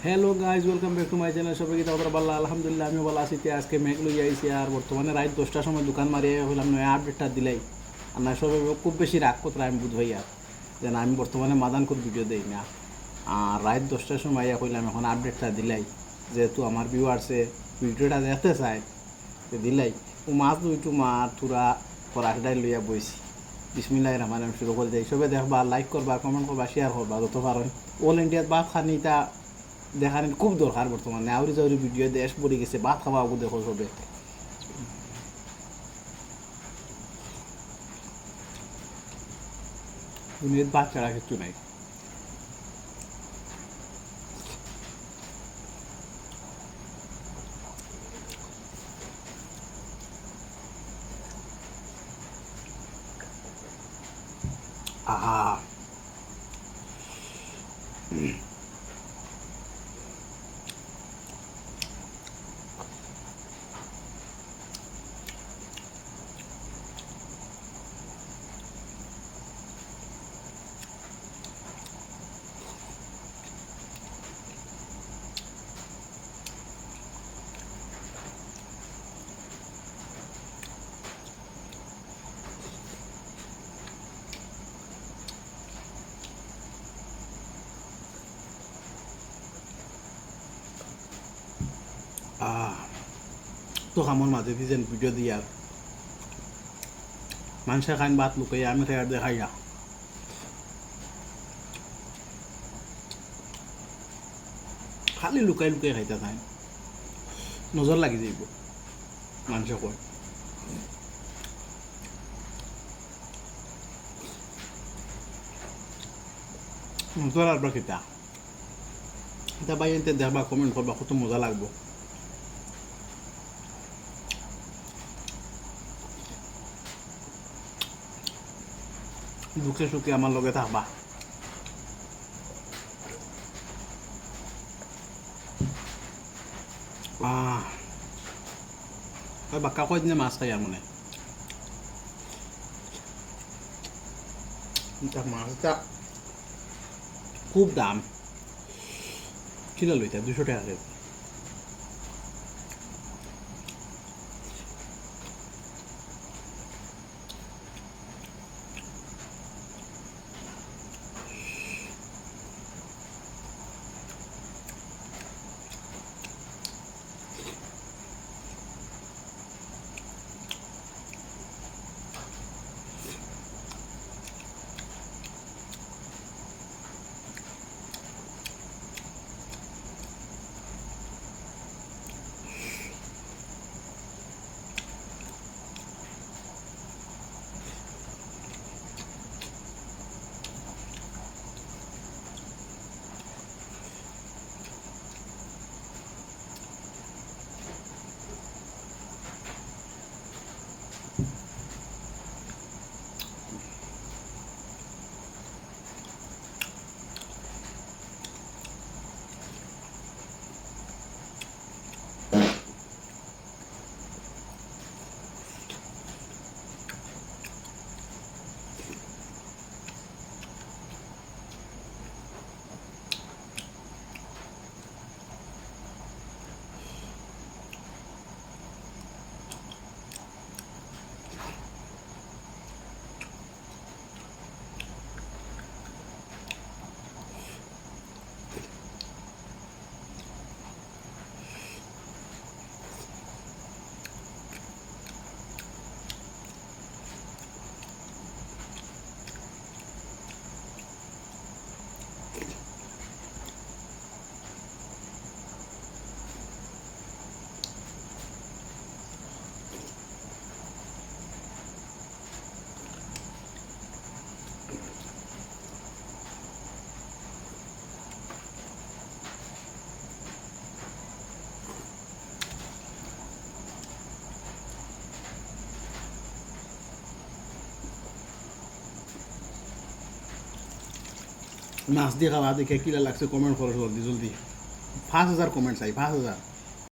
Hello guys, welcome back to my channel. সবাইকে তাদের ভালো, আলহামদুলিল্লাহ আমি ভালো আছি। আজকে মেঘ লই আইছি আর বর্তমানে রাত 10টার সময় দোকান মারিয়ে হইলাম নয় আপডেটটা দিলাই। আর না সবাই খুব বেশি রাগ করতে আমি বুঝ ভাইয়া যেন আমি বর্তমানে মাদান করে ভিডিও দেই না। আর রাত 10টার সময় হইলাম এখন আপডেটটা দিলাই, যেহেতু আমার ভিউয়ার্সে ভিডিওটা দেখতে চায় দিলাই। ও মাছ দুইটু মাছ থুরা কড়াইটাই লইয়া বইছি। বিসমিল্লাহির রহমানির রহিম শুরু করে যাই। সবে দেখবা, লাইক করবা, কমেন্ট করবা, শেয়ার করবা যত পারেন। অল ইন্ডিয়াত বাদ খানিটা দেখার খুব দরকার বর্তমানে। আউরি জাউরি ভিডিও দেশ পড়ে গেছে, ভাত খাওয়া আগুন দেখো সবে। দুনিয়ার ভাত ছাড়া কিছু নাই। আহা, আহ তো আমার মাঝে দিয়েছেন ভিডিও দিয়ার মানুষের খান ভাত লুকাই আমি খাই আর দেখাই না। খালি লুকাই লুকাই খাইতে থাই, নজর লাগি যাইব মানুষে কয়। নজর আর কিতা এটা ভাই এনতে দেখবা, কমেন্ট করবা, কত মজা লাগবো। দুঃখে সুখে আমার লগে থাকবা। বাক্কা কয় দিনে মাছ খাই আর মনে মাছটা খুব দাম। কিলো লইতে 200 টাকা কেজি। মাছ দিয়ে খাওয়া দেখে কিলা লাগছে কমেন্ট করো জলদি জলদি। 5000 কমেন্ট চাই, 5000।